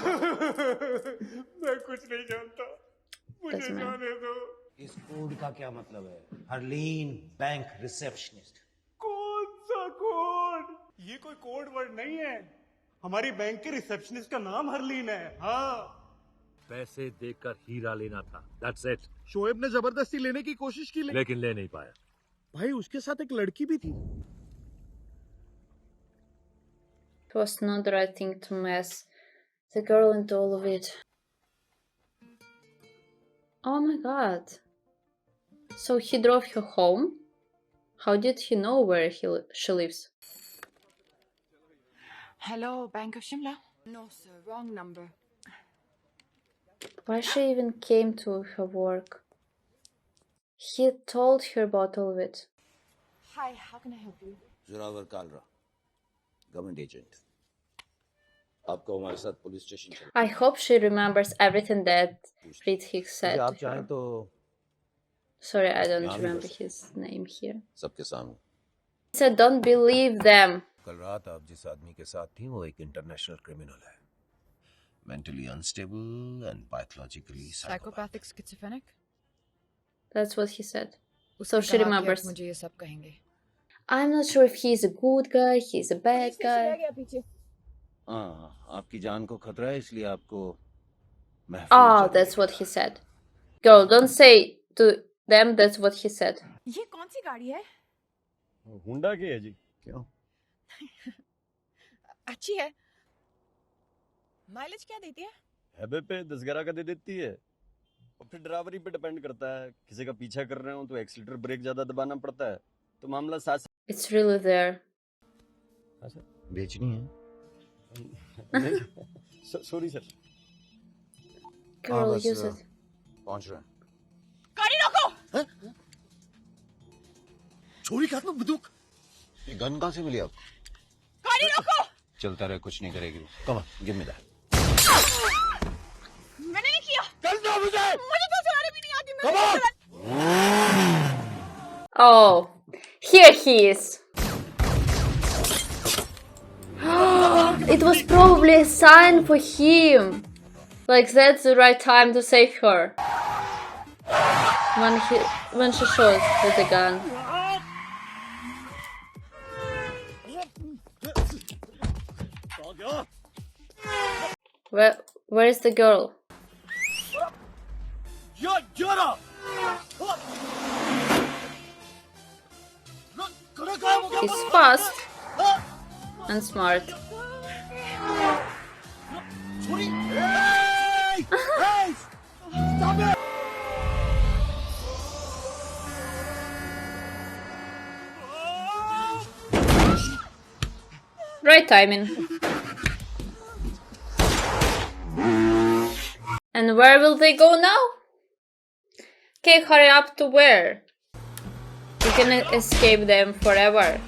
मैं कुछ नहीं जानता, मुझे जाने दो। इस कोड का क्या मतलब है? Harleen bank receptionist. कौन सा कोड? ये कोई कोड वर्ड नहीं है। हमारी बैंक के रिसेप्शनिस्ट का नाम हरलीन है। हाँ, पैसे देकर हीरा लेना था, दैट्स इट। शोएब ने जबरदस्ती लेने की कोशिश की, लेकिन ले नहीं पाया। भाई उसके साथ एक लड़की भी थी। It was not the right thing to mess the girl into all of it. Oh my god. So he drove her home? How did he know where she lives? Hello, Bank of Shimla? No, sir, wrong number. Why she even came to her work? He told her about all of it. Hi, how can I help you? Zorawar Kalra, government agent. आपको हमारे साथ police station चलना। I hope she remembers everything that Reed Hicks said आप to चाहें her. तो Sorry, I don't नाम ही remember बस। his name here. सबके सामने। He said, don't believe them. कल रात आप जिस आदमी के साथ थी वो एक इंटरनेशनल क्रिमिनल है, mentally unstable and pathologically Psychopathic schizophrenic? That's what he said. उसने So she कहा कि आप remembers. मुझे ये सब कहेंगे। I'm not sure if he's a good guy, he's a bad guy. हाँ, आपकी जान को खतरा है इसलिए आपको महफूज Oh, जगह that's what भेजा he said. Girl, don't say to them that's what he said. ये कौन सी गाड़ी है? हुंडा की है जी। क्यों? अच्छी है। माइलेज क्या देती है? हैबे पे 10-11 का दे देती है, और फिर ड्राइवरी पे डिपेंड करता है। किसी का पीछा कर रहे हो तो एक्सीलरेटर ब्रेक ज्यादा दबाना पड़ता है, तो मामला 7 It's really there. बेचनी है। Sorry sir. Girl, बस, use it. पहुंच रहे हैं। गाड़ी रोको! छोरी के हाथ में बंदूक। ये गन कहाँ से मिली आपको? गाड़ी रोको! चलता रहे, कुछ नहीं करेगी। Come on, give me that. मैंने नहीं किया। चल दो मुझे। मुझे तो चलाने भी नहीं आती। Come on! Oh, here he is. It was probably a sign for him. Like that's the right time to save her. When she shot with the gun. Where is the girl? He's fast and smart. Right timing. And where will they go now? Okay, hurry up to where? You can escape them forever.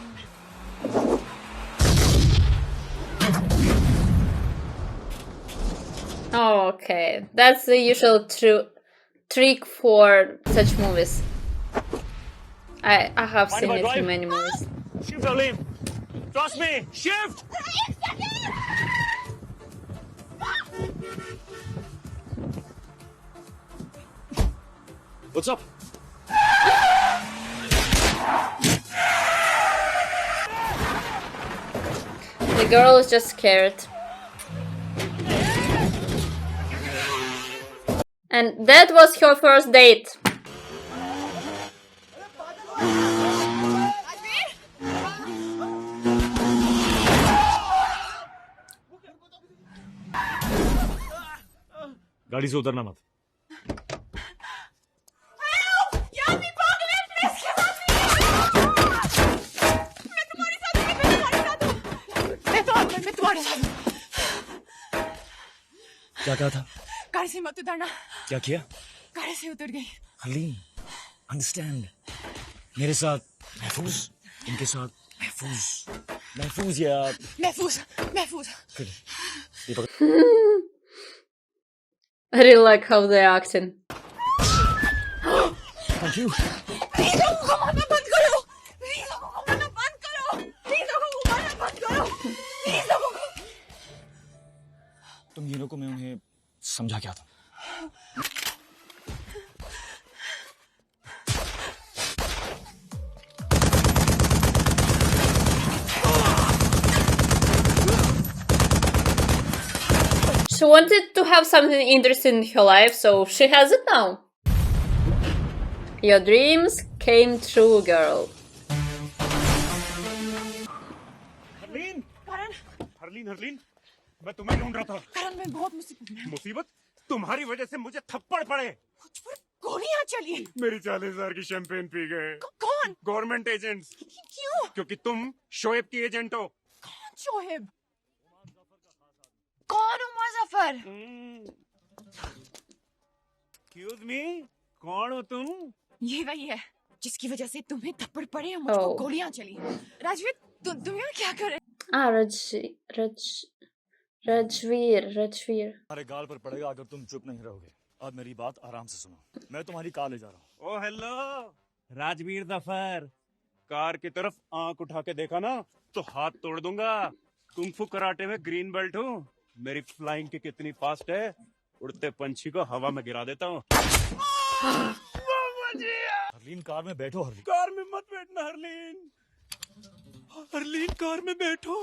Oh, okay. That's the usual trick for such movies. I have seen it in many movies. Shift, Arlene. Trust me. Shift. What's up? The girl is just scared. And that was her first date. गाड़ी से उतरना मत। क्या कहा था? गाड़ी से मत उतरना। क्या किया? गाड़ी से उतर गई। हरलीन, अंडरस्टैंड। मेरे साथ महफूज, इनके साथ महफूज। महफूज यार। महफूज, महफूज। I really like how they're acting. Thank you. Please लोगों को मारना बंद करो। प्लीज लोगों को मारना बंद करो। प्लीज लोगों को मारना बंद करो। प्लीज लोगों को। तुम तुम तीनों को मैं उन्हें समझा क्या था। She wanted to have something interesting in her life, so she has it now. Your dreams came true, girl. Harleen करण हरलीन हरलीन मैं तुम्हें ढूंढ रहा था। करण मैं बहुत मुसीबत में हूँ। मुसीबत तुम्हारी वजह से मुझे थप्पड़ पड़े। मुझ पर गोलियां चली। मेरी 40,000 की शैंपेन पी गए। कौन? Government agents. क्यों? क्योंकि तुम शोएब की एजेंट हो। कौन शोएब? कौन उमर जफर? एक्सक्यूज मी, कौन हो तुम? ये वही है जिसकी वजह से तुम्हें थप्पड़ पड़े और मुझको Oh. गोलियां चली। राजवीर तुम यहाँ क्या कर रहे? Ah, Rajveer. तुम्हारे गाल पर पड़ेगा अगर तुम चुप नहीं रहोगे। अब मेरी बात आराम से सुनो, मैं तुम्हारी कार ले जा रहा हूँ। ओ हेलो राजवीर जफर। कार की तरफ आंख उठा के देखा ना तो हाथ तोड़ दूंगा। कुंफू कराटे में ग्रीन बेल्ट हूँ। मेरी फ्लाइंग की कितनी फास्ट है, उड़ते पंछी को हवा में गिरा देता हूँ। हरलीन कार में बैठो। हरलीन कार में मत बैठना हरलीन। हरलीन कार में बैठो।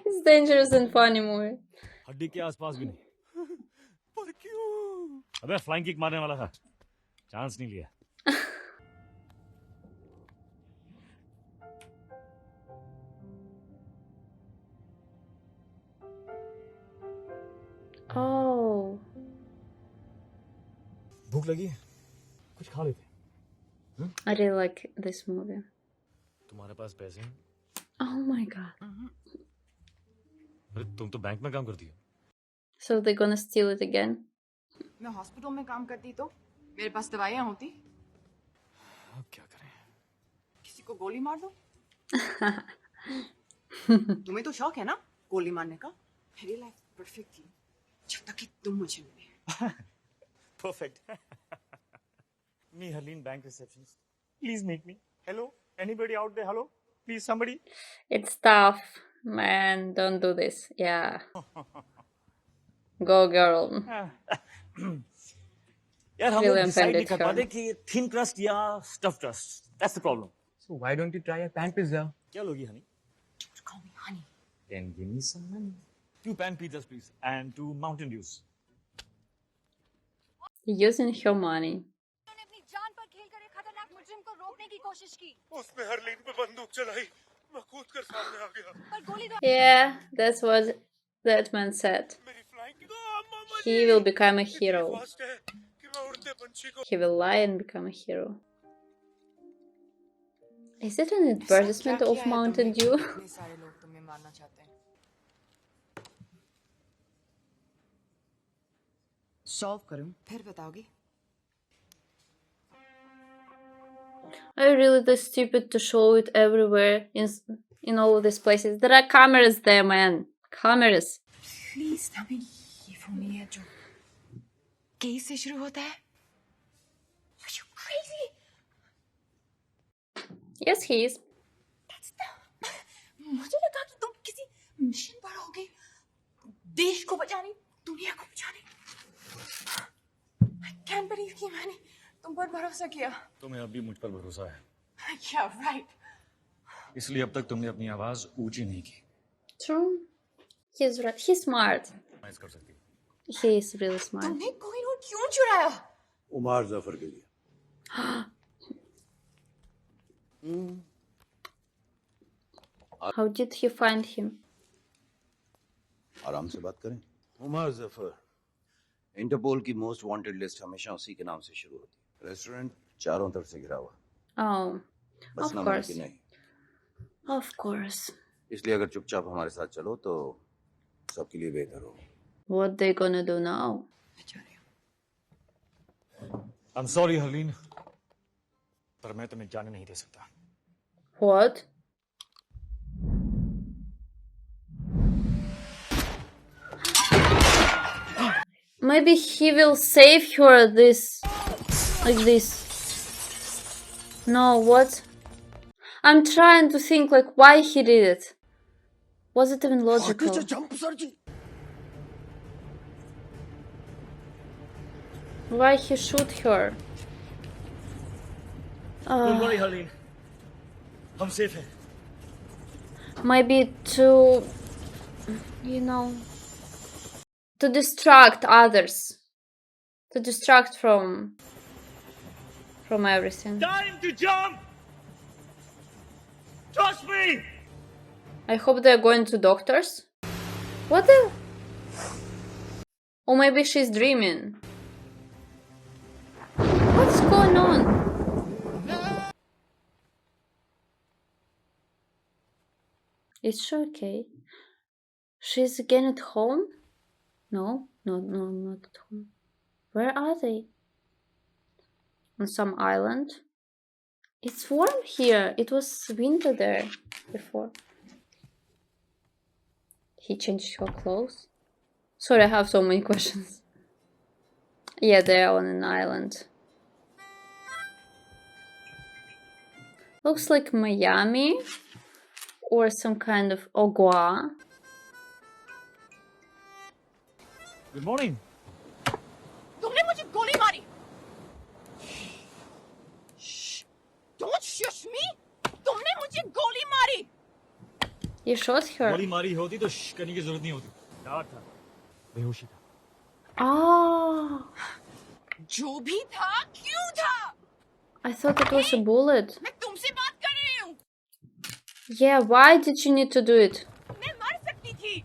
It's dangerous and funny movie. हड्डी के आसपास भी नहीं। पर क्यों? अबे फ्लाइंग किक मारने वाला था, चांस नहीं लिया। Oh. भूख लगी है, कुछ खा लेते हैं। I really like this movie. तुम्हारे पास पैसे हैं? Oh my god. अरे तुम तो बैंक में काम करती हो। So they're gonna steal it again? मैं हॉस्पिटल में काम करती तो मेरे पास दवाइयाँ होती। अब क्या करें? किसी को गोली मार दो। तुम्हें तो शौक है ना गोली मारने का? मेरी लाइफ परफेक्ट थी जब तक कि तुम मुझे मिले। Perfect. Me, Harleen, bank receptionist. Please make me. Hello? Anybody out there? Hello? Please, somebody. It's tough. Man, don't do this. Yeah. Go, girl. यार हम Really लोग डिसाइड नहीं offended कर her. पाते कि थिन क्रस्ट या stuff crust. That's the problem. So why don't you try a pan pizza? क्या लोगी Honey? Don't call me honey. Then give me some money. 2 pan pizzas please and 2 Mountain Dews. Using her money. उन्होंने अपनी जान पर खेलकर एक खतरनाक मुजरिम को रोकने की कोशिश की, उसने हरलीन पे बंदूक चलाई। मैं कूद कर सामने आ गया। पर गोली Yeah, that's what that man said. मेरी फ्लाइंग की मामा He will become a hero. Fast है कि मैं उड़ते पंछी को। He will lie and become a hero. Is it an advertisement of Mountain Dew? इतने सारे लोग तुम्हें मारना चाहते हैं। सॉल्व करूं फिर बताओगी? Are you really that stupid to show it everywhere in all of these places? There are cameras there, man. Cameras. Please तभी ये फोन नहीं है जो केस से शुरू होता है। Are you crazy? Yes, he is. मुझे लगा कि तुम किसी मिशन पर होगे, देश को बचाने, दुनिया को बचाने। I can't believe कि मैंने तुम पर भरोसा किया। तुम्हें अब भी मुझ पर भरोसा है, Yeah, right. इसलिए अब तक तुमने अपनी आवाज ऊंची नहीं की। True. He's right. He's smart. मैं कर सकती हूँ। He is really smart. तुमने कोई नोट क्यों चुराया? उमर जफर के लिए। How did he find him? आराम से बात करें। उमर जफर, इंटरपोल की मोस्ट वांटेड लिस्ट हमेशा उसी के नाम से शुरू होती है। रेस्टोरेंट चारों तरफ से घिरा हुआ, Oh, बस of ना course. मुमकिन नहीं। Of course. इसलिए अगर चुपचाप हमारे साथ चलो तो सबके लिए बेहतर होगा। What they gonna do now? बेचारे। I'm sorry, हरलीन, पर मैं तुम्हें जाने नहीं दे सकता। What? Maybe he will save her this, like this. No, what? I'm trying to think like why he did it. Was it even logical? Why he shoot her? Don't worry, Harleen. हम safe हैं. Maybe to, you know, to distract others, to distract from everything. Time to jump. Trust me. I hope they're going to doctors. What the? Or maybe she's dreaming. What's going on? Is she okay? She's again at home? No, not at home. Where are they? On some island? It's warm here. It was winter there before. He changed her clothes? Sorry, I have so many questions. Yeah, they're on an island. Looks like Miami or some kind of Goa. Good morning. तुमने मुझे गोली मारी. Don't shush me. तुमने मुझे गोली मारी. You shot her. गोली मारी होती तो श्श करने की जरूरत नहीं होती. डर था. बेहोशी था. Ah, जो भी था, क्यों था? I thought it was a bullet. मैं तुमसे बात कर रही हूँ. Yeah, why did you need to do it? मैं मर सकती थी.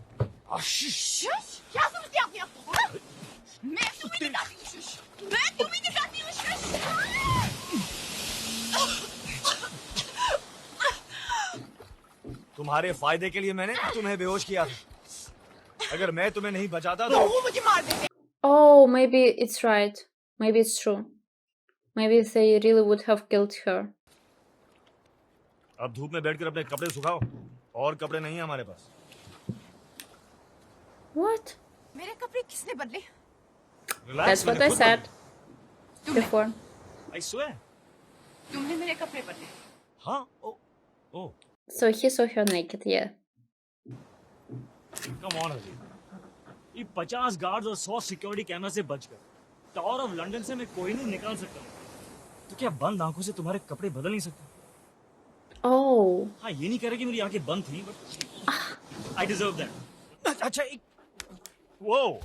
शुश. क्या समझते हैं अपने आप को? हाँ? मैं तुम्हें दिखाती हूँ शुश. मैं तुम्हें दिखाती हूँ शुश. तुम्हारे फायदे के लिए मैंने तुम्हें बेहोश किया था. अगर मैं तुम्हें नहीं बचाता तो वो मुझे मार देते. Oh, maybe it's right. Maybe it's true. Maybe they really would have killed her. अब धूप में बैठकर अपने कपड़े सुखाओ. और कपड़े नहीं हैं हमारे पास. What? मेरे कपड़े किसने बदले? Relax, That's what मैंने I खुद said before. I swear. तुमने मेरे कपड़े बदले. हाँ. Oh. So he saw her naked, yeah. Come on, Harleen. ये 50 गार्ड्स और 100 सिक्योरिटी कैमरा से बचकर टावर ऑफ लंदन से मैं कोई नहीं निकाल सकता. तो क्या बंद आंखों से तुम्हारे कपड़े बदल नहीं सकते? Oh. हाँ, ये नहीं कह रहा कि मेरी आंखें बंद थी, but I deserve that. अच्छा एक Whoa.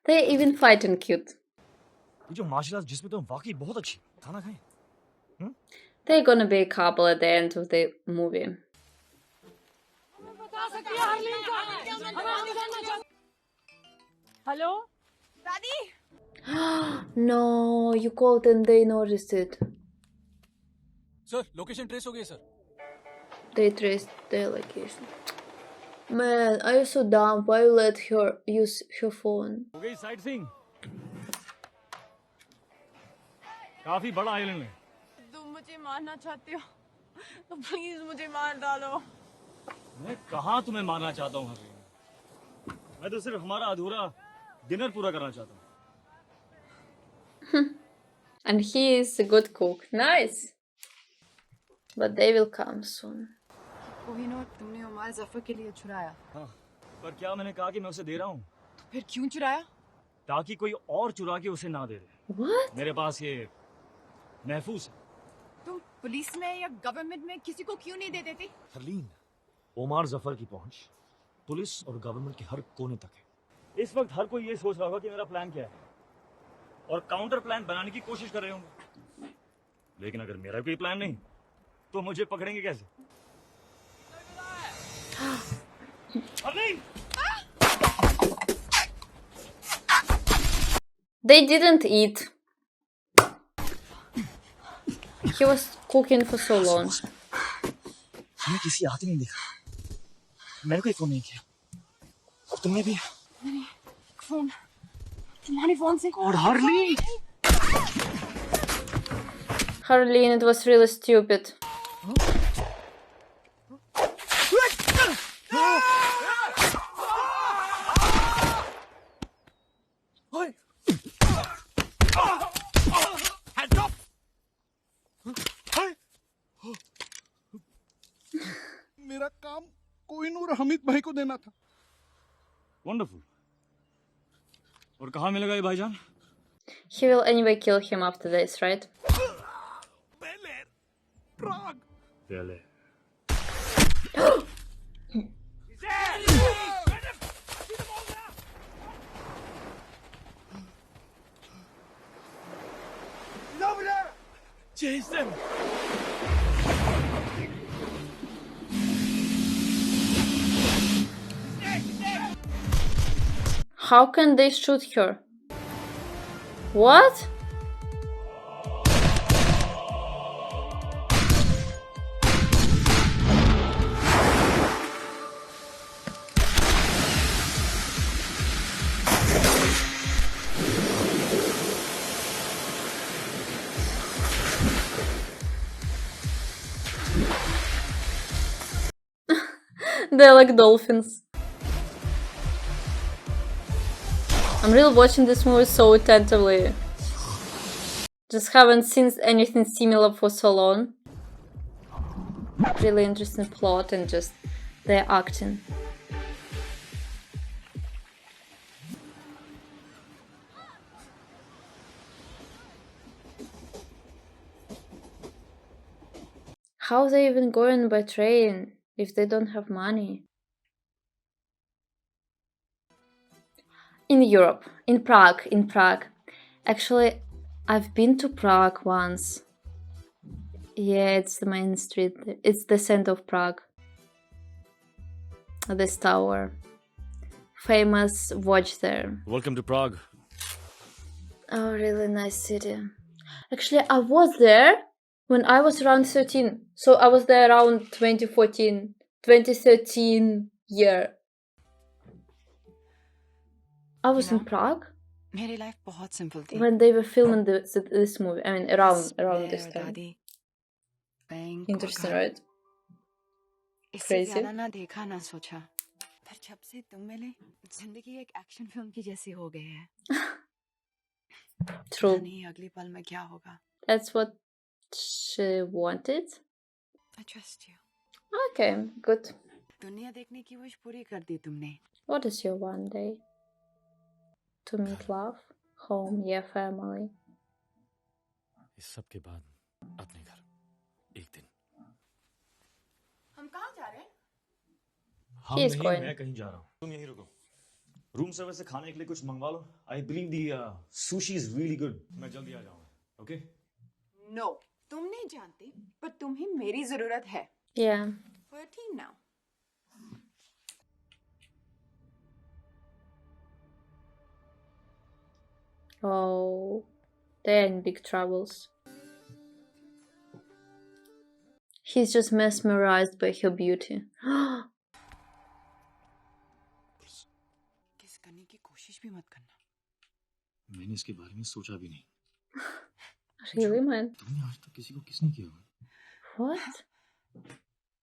They even fighting cute. ये जो मार्शल आर्ट जिसमें तो वाकई बहुत अच्छी. खाना खाएं. They're gonna be a couple at the end of the movie. Hello दादी. No, you called and they noticed it. Sir location trace हो गई sir. They traced their location. Man, are you so dumb? Why you let her use her phone? हो गई sight seeing. काफी बड़ा island है. तुम मुझे मारना चाहते हो तो प्लीज मुझे मार डालो. मैं कहाँ तुम्हें मारना चाहता हूँ हरलीन. मैं तो सिर्फ हमारा अधूरा डिनर पूरा करना चाहता हूँ. And he is a good cook. Nice. But they will come soon. Kohinoor, तुमने उमर जफर के लिए चुराया. हाँ, पर क्या मैंने कहा कि मैं उसे दे रहा हूँ? तो फिर क्यों चुराया? ताकि कोई और चुरा के उसे ना दे दे. What? मेरे पास ये महफूज है. तुम पुलिस में या गवर्नमेंट में किसी को क्यों नहीं दे देती? हरलीन, ओमार जफर की पहुंच पुलिस और गवर्नमेंट के हर कोने तक है. इस वक्त हर कोई ये सोच रहा होगा कि मेरा प्लान क्या है और काउंटर प्लान बनाने की कोशिश कर रहे होंगे. लेकिन अगर मेरा कोई प्लान नहीं तो मुझे पकड़ेंगे कैसे? Harleen! They didn't eat. He was cooking for so long. मैं किसी आते नहीं देखा. मैंने कोई फोन नहीं किया. और तुमने भी. फोन तुम्हारे फोन से. और Harleen! Harleen, it was really stupid. Hands up! और हमीद भाई को देना था। वंडरफुल। और कहाँ मिलेगा ये भाईजान? He will anyway kill him after this, right? पहले Jason! How can they shoot her? What? They're like dolphins. I'm really watching this movie so attentively. Just haven't seen anything similar for so long. Really interesting plot and just their acting. How are they even going by train if they don't have money? In Europe, in Prague. Actually, I've been to Prague once. Yeah, it's the main street. It's the center of Prague. This tower. Famous watch there. Welcome to Prague. Oh, really nice city. Actually, I was there when I was around 13. So I was there around 2013 year. I was in Prague मेरी life बहुत simple थी। when they were filming this movie. I mean, around this time. दादी, bank, Interesting, right? इससे Crazy. ज्यादा ना देखा ना सोचा। पर जब से तुम मिले, जिंदगी एक एक्शन फिल्म की जैसी हो गई है। True. नहीं अगली पल में क्या होगा? That's what she wanted. I trust you. Okay, good. दुनिया देखने की विश पूरी कर दी तुमने। What is your one day? To meet love, home, yeah, family. इस सब के बाद अपने घर एक दिन। हम कहाँ जा रहे हैं? हम He is नहीं, going. मैं कहीं जा रहा हूँ। तुम यहीं रुको। रूम सर्विस से खाने के लिए कुछ मंगवा लो। I believe the sushi is really good. मैं जल्दी आ जाऊँगा। Okay? No, तुम नहीं जानती, पर तुम्हें मेरी जरूरत है। Yeah. We're a team now. Oh, they're in big troubles. He's just mesmerized by her beauty. किस करने की कोशिश भी मत करना। मैंने इसके बारे में सोचा भी नहीं। Really, man? तुमने आज तक किसी को किस नहीं किया? What?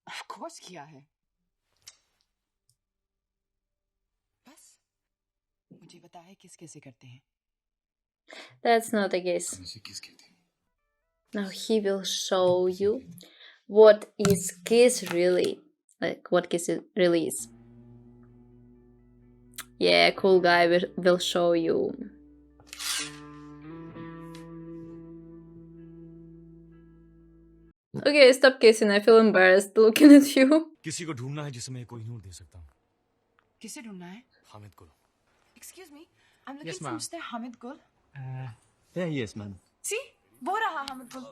Of course किया है। बस मुझे पता है किस कैसे करते हैं। That's not a guess. इसे किस कहते हैं? Now he will show you what is kiss really. Like, what kiss it really is. Yeah, cool guy will show you. Okay, stop kissing. I feel embarrassed looking at you. किसी को ढूंढना है जिसे मैं कोई नूर दे सकता हूँ। किसे ढूंढना है? हामिद को। Excuse me, I'm looking Yes, for ma'am. Mr. Hamid Gul. There he is, man. See, वो रहा Hamid Gul.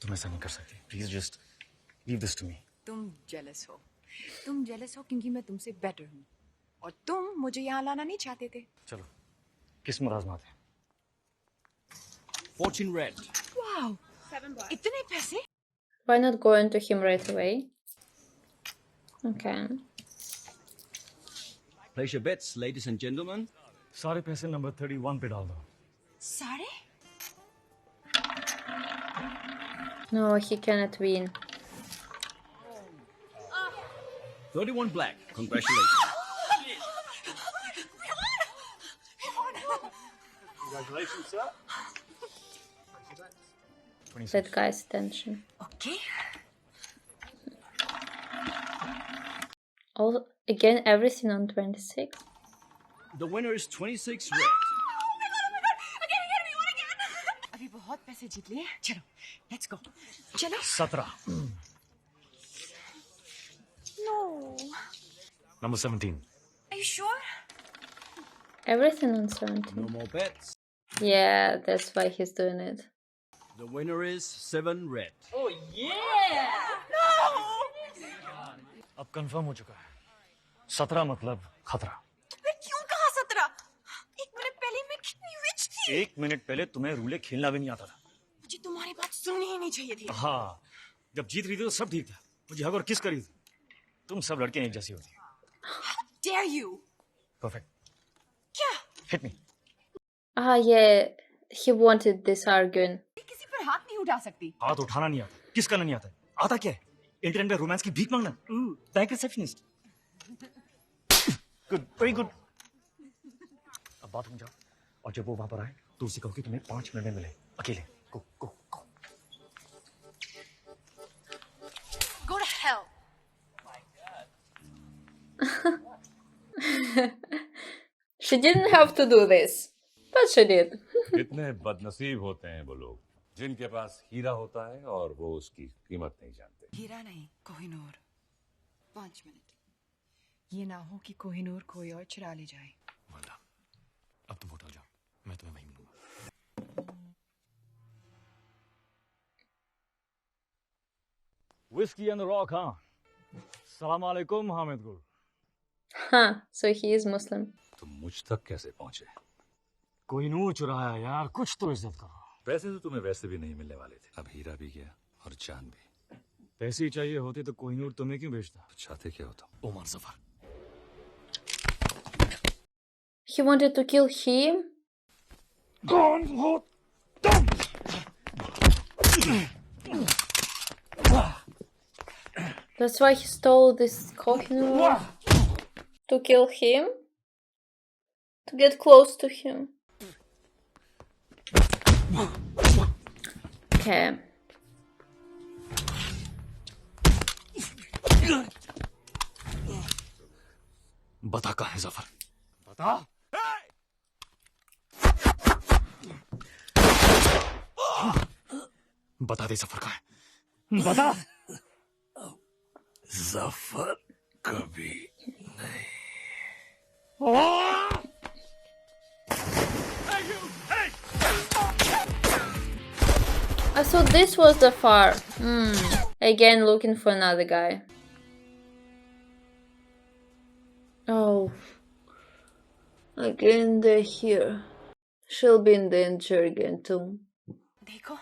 तुम ऐसा नहीं कर सकती। Please just leave this to me. तुम jealous हो। तुम jealous हो क्योंकि मैं तुमसे better हूँ। और तुम मुझे यहाँ लाना नहीं चाहते थे। चलो, किस मुराद में आते हैं? Fortune red. Wow, इतने पैसे? Why not go into him right away? Okay. Place your bets, ladies and gentlemen. सारे पैसे नंबर 31 पे डाल दो। सारे? No, he cannot win. 31 black. Congratulations. Congratulations, sir. That guy's attention. Okay. All again, everything on 26. The winner is 26 red. अभी बहुत पैसे जीत लिए, चलो, let's go. चलो. 17. No. Number 17. Are you sure? Everything on 17. No more bets. Yeah, that's why he's doing it. The winner is 7 red. अब confirm हो चुका है. 17 मतलब खतरा. मैं क्यों कहा 17? एक मिनट पहले मैं कितनी रिच थी. 1 मिनट पहले तुम्हें रूले खेलना भी नहीं आता था. मुझे तुम्हारी बात सुननी ही नहीं चाहिए थी. हाँ, जब जीत रही थी तो सब ठीक था. मुझे हग और किस करी थी. तुम सब लड़के एक जैसी होती. Dare you? Perfect. क्या? Hit me. Ah, yeah, he wanted this arguing. किसी पर हाथ नहीं उठा सकती. हाथ उठाना नहीं आता. किस करना नहीं आता. आता क्या है? इंटरनेट पे रोमांस की भीख मांगना. Bank receptionist. Good, very good. अब बाथरूम जाओ और जब वो वहां पर आए तो उसे कहो कि तुम्हें 5 मिनट में मिले अकेले. गो गो गो. Go to hell. She didn't have to do this, but she did. कितने बदनसीब होते हैं वो लोग जिनके पास हीरा होता है और वो उसकी कीमत नहीं जानते. हीरा नहीं, कोहिनूर. 5 मिनट. ये ना हो कि कोहिनूर कोई और चुरा ले जाए. वंदा, अब तुम होटल जाओ. मैं तुम्हें वहीं मिलूंगा. Whiskey and the rock, हाँ. सलाम अलैकुम हामिद गुल. Huh, so he is Muslim. तुम मुझ तक कैसे पहुंचे? कोहिनूर चुराया यार. कुछ तो इज्जत करो. पैसे तो तुम्हें वैसे भी नहीं मिलने वाले थे. अब हीरा भी गया और जान भी. पैसे ही चाहिए होते तो कोहिनूर तुम्हें क्यों बेचता. तो चाहते क्या हो तुम? Omar Zafar. He wanted to kill him? कौन हो तुम? That's why he stole this Kohinoor? To kill him? To get close to him? Okay. बता कहाँ है जफर. बता. बता दे जफर कहाँ है. बता. जफर कभी नहीं. I thought this was the far. Again looking for another guy. Oh. Again they're here. She'll be in danger again too. देखो,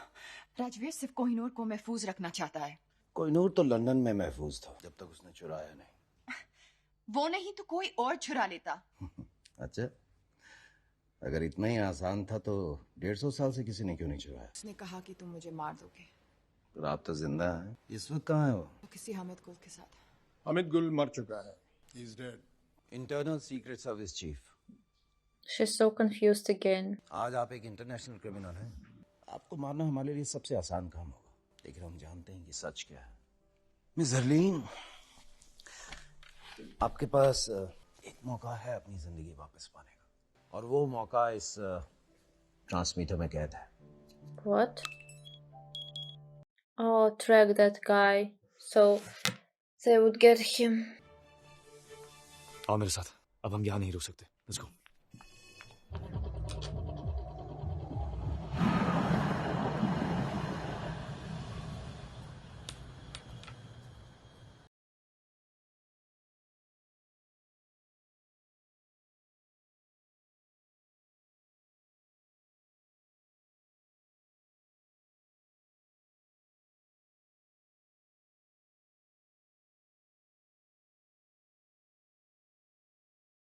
राजवीर सिर्फ कोहिनूर को महफूज रखना चाहता है. कोहिनूर तो लंदन में महफूज था जब तक उसने चुराया नहीं. वो नहीं तो कोई और चुरा लेता. अच्छा, अगर इतना ही आसान था तो 150 साल से किसी ने क्यों नहीं चुराया. उसने कहा कि तुम मुझे मार दोगे. पर आप तो जिंदा हैं. इस वक्त कहाँ है वो? तो किसी हामिद गुल के साथ. हामिद गुल मर चुका है. He's dead. Internal secret service chief. She's so confused again. आज आप एक इंटरनेशनल क्रिमिनल हैं. आपको मारना हमारे लिए सबसे आसान काम होगा, लेकिन हम जानते हैं कि सच क्या है. मिस जरलीन, आपके पास एक मौका है अपनी जिंदगी वापस पाने का, और वो मौका इस ट्रांसमीटर में कैद है. What? Oh, track that guy. So they would get him. आओ मेरे साथ. अब हम यहाँ नहीं रुक सकते. Let's go.